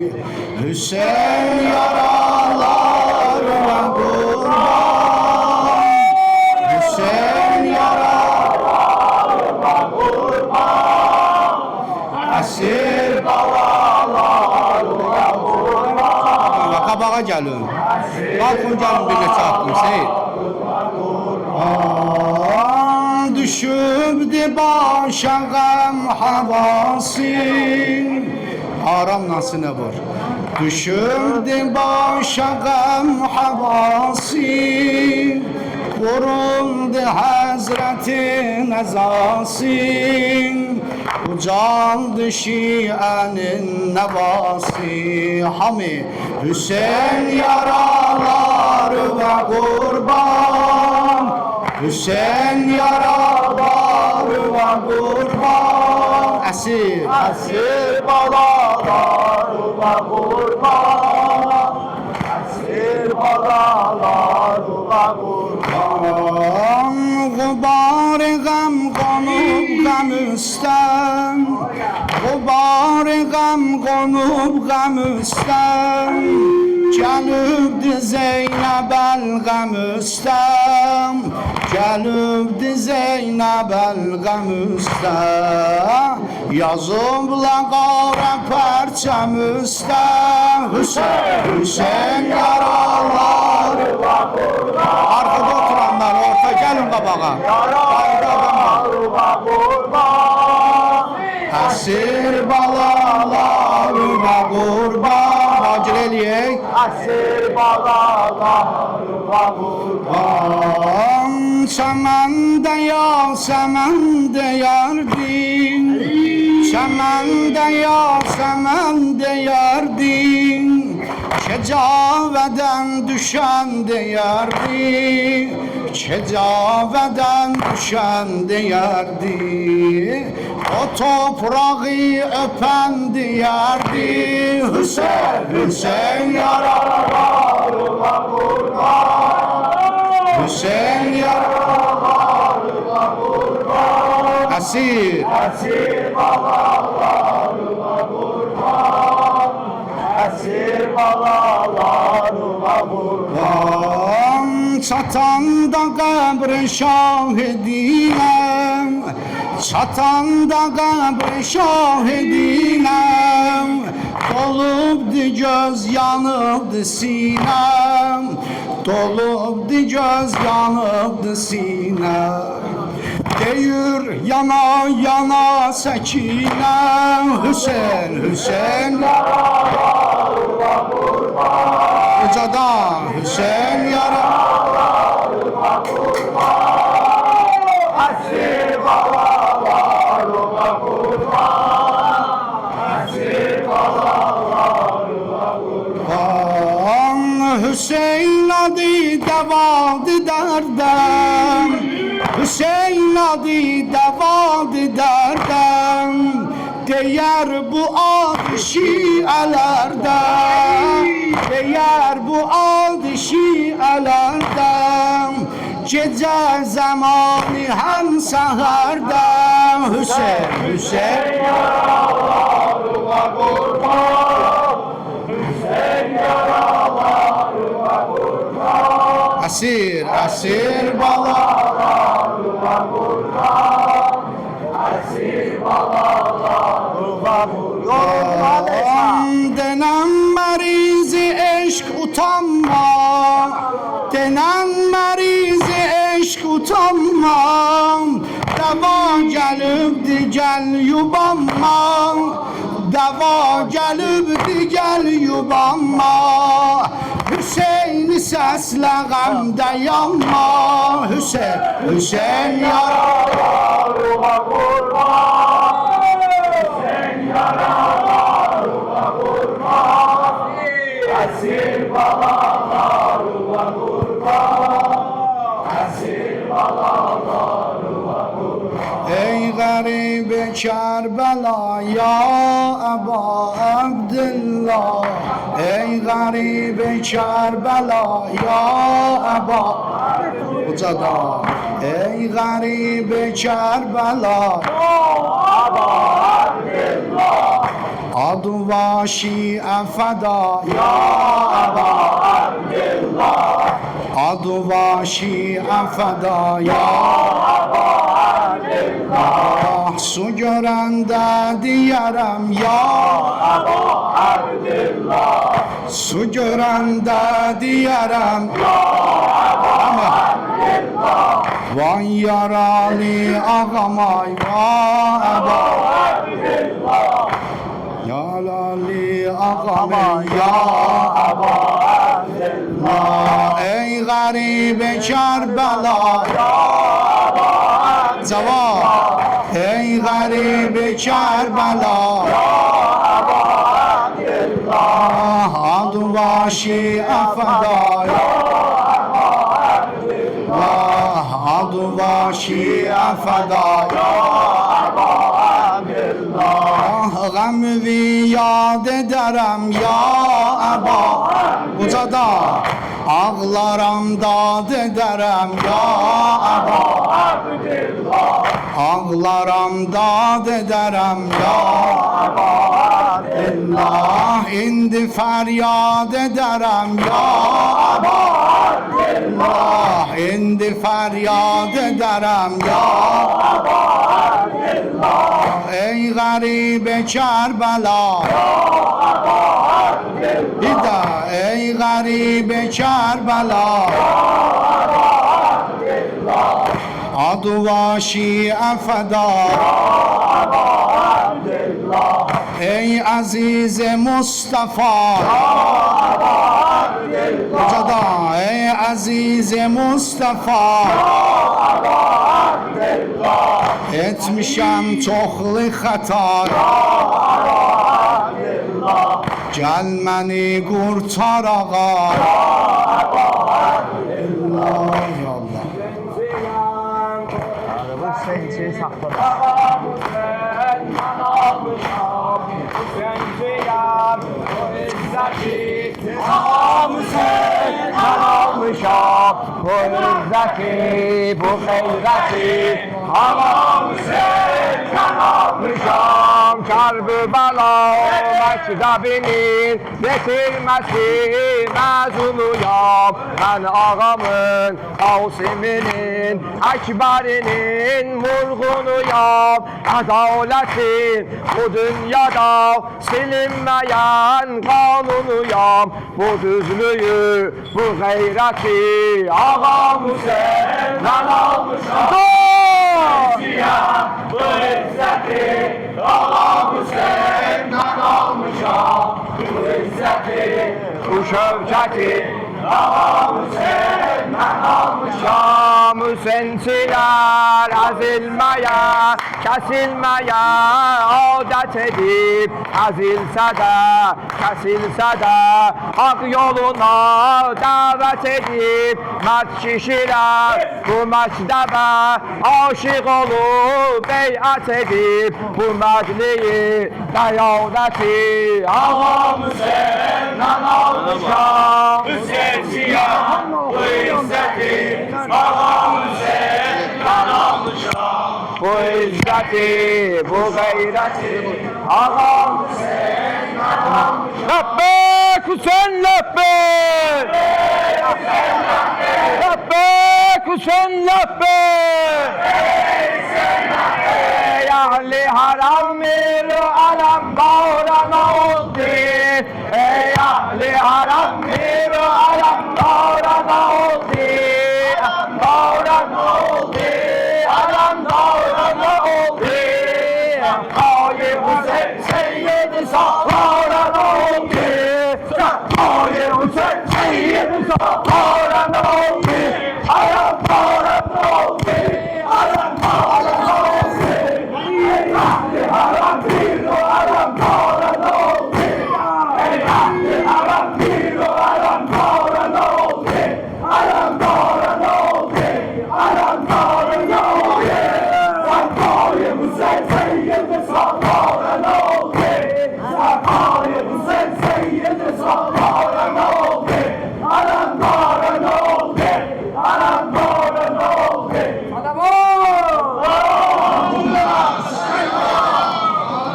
Hüseyin yaralarına kurban, Hüseyin yaralarına kurban, esir balalarına kurban. Kabağa gelin, bakın gelin bir neçə hakkın Seyit. Düşübdi başa gəm havasin, aram nasıl ne var? Düşübdi başa gəm havasin, vuruldu Hazretin ezasin, ucaldı şiənin nevasi. Hami Hüseyin yaraları ve kurban, Hüseyin yaraları ve kurban, esir balaları ve kurban, esir balaları ve kurban. Gubar-ı gəm qonub qəm üstəm, Gubar-ı gəm qonub qəm üstəm, Gəlibdi Zeynəbəl qəm üstəm, Gəlibdi Zeynəbəl qəm üstəm, yazıbla qara pərçəm üstəm. Hüseyin yaraları və kurban, arkada oturanlar orta gəlin qabağa. Yaraları ve kurban, Əsir balaları və qurban, Hacir eləyək. esir balaları ve kurban. Çəməndə ya səməndə yardin, Çəməndə ya səməndə yardin, Kecavədən düşəndə yardin, Kecavədən düşəndə yardin, o toprağı öpəndə yardin. Hüseyin yaraları ve kurban, Hüseyin yaraları ve kurban, esir esir balaları ve kurban, esir balaları ve kurban. çatanda qəbr şahidinəm, çatanda qəbr şahidinəm, dolubdu göz yanıbdı sinəm, dolubdu göz yanıbdı sinəm. Deyir yana yana səkinəm, Hüseyin Yaraları ve kurban, ucadan Hüseyin yaraları ve kurban, esir balaları ve kurban, esir balaları ve kurban. Hüseyin adı devadı derdem, Hüseyin adı devadı derdem, Değer bu adı şiələrdən, Değer bu adı şiələrdən, Gecə zamanı həm səhərdən. Hüseyin Yaraları ve kurban, Hüseyin yaraları ve kurban, Əsir balaları ve kurban, esir balaları ve kurban. Denen merizi eşk utanma, Denen merizi eşk utanma, Deva gelibdi gel yubanma, Deva gelibdi gel yubanma, Hüseyin'i səslə qəmdə yanma. Hüseyin Yaraları ve kurban, Hüseyin yaraları ve kurban, esir balaları ve kurban, esir balaları ve kurban. Ey garibi Kerbela ya Eba Abdillah, Ey garibi Kerbela ya Eba Ucada, ey garibi Kerbela Aba Abdillah, عدو و شیعه فدا یا ابا عبدالله عدو و شیعه فدا یا ابا عبدالله سوگرنده دیرم یا ابا عبدالله سوگرنده دیرم وای یارالی آقama یا ابا یارالی آقama یا ابا عبدالله ای غریب کربلا جواب ای غریب کربلا عدو و شیعه فدا عدو و شیعه فدا غم وی یاد درم یا ابا کجادا ağlaram dad ederim ya aba ağlaram dad ederim ya Allah indi feryat ederim ya Allah indi feryat ederim ya ey garibe Kerbela İda ey garibe Kerbela Adu ve şi'e feda ey aziz Mustafa Cada ey aziz Mustafa etmişem çoxlu xəta Gəl məni qurtar ağa Allah ya Allah Bu izzeti, bu gayreti Ağam Hüseyin kan almışam Kerbela mektebinin getirmesi mezunuyam Ben ağamın Kasim'inin Ekber'inin murgunuyam Adaletin bu dünyada silinmeyen kanunuyam Bu düzlüğü, bu gayreti Ağam Hüseyin'den almışam Bu izzeti Ağam Hüseyin'den almışam Bu izzeti, bu şevketi Ağam Hüseyin'den almışam Hüseyinçiler ezilmeye, kesilmeye adet edip Ezilse de, kesilse de hak yoluna davet edip Mert kişiler bu mektebe aşık olup beyat edip Bu mecliyi deyaveti Ağam Hüseyin'den almışam Hüseyinçiler bu izzeti Ağam Hüseyin'den almışam Bu izzeti, bu gayreti Ağam Hüseyin'den almışam Lebbek Hüseyin lebbek Lebbek Hüseyin lebbek Ey ahli haram miru alam bağrana oldu Ey ahli haram miru alam bağrana oldu Bağrana oldu alam bağrana oldu Ay Hüseyin Seyyid-i Sahara oldu Ay Hüseyin Seyyid-i Sahara oldu